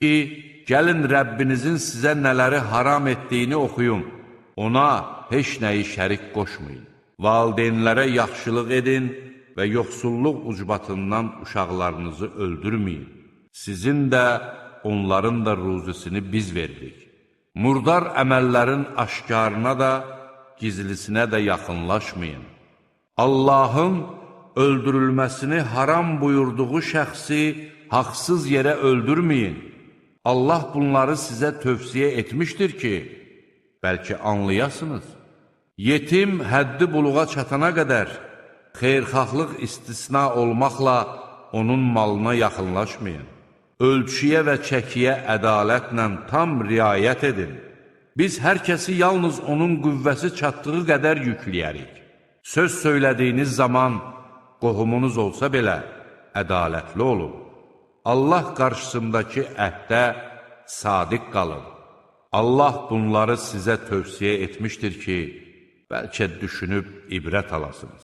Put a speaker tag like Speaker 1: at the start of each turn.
Speaker 1: ki, gəlin Rəbbinizin sizə nələri haram etdiyini oxuyun. Ona heç nəyi şərik qoşmayın. Valideynlərə yaxşılıq edin və yoxsulluq ucbatından uşaqlarınızı öldürməyin. Sizin də, onların da ruzisini biz veririk. Murdar əməllərin aşkarına da, gizlisinə də yaxınlaşmayın. Allahın öldürülməsini haram buyurduğu şəxsi haqsız yerə öldürməyin. Allah bunları sizə tövsiyə etmişdir ki, bəlkə anlayasınız. Yetim həddi buluğa çatana qədər xeyirxahlıq istisna olmaqla onun malına yaxınlaşmayın. Ölçüyə və çəkiyə ədalətlə tam riayət edin. Biz hər kəsi yalnız onun qüvvəsi çatdığı qədər yükləyərik. Söz söylədiyiniz zaman qohumunuz olsa belə ədalətli olun. Allah qarşısındakı əhdə sadiq qalın. Allah bunları sizə tövsiyə etmişdir ki, bəlkə düşünüb ibrət alasınız.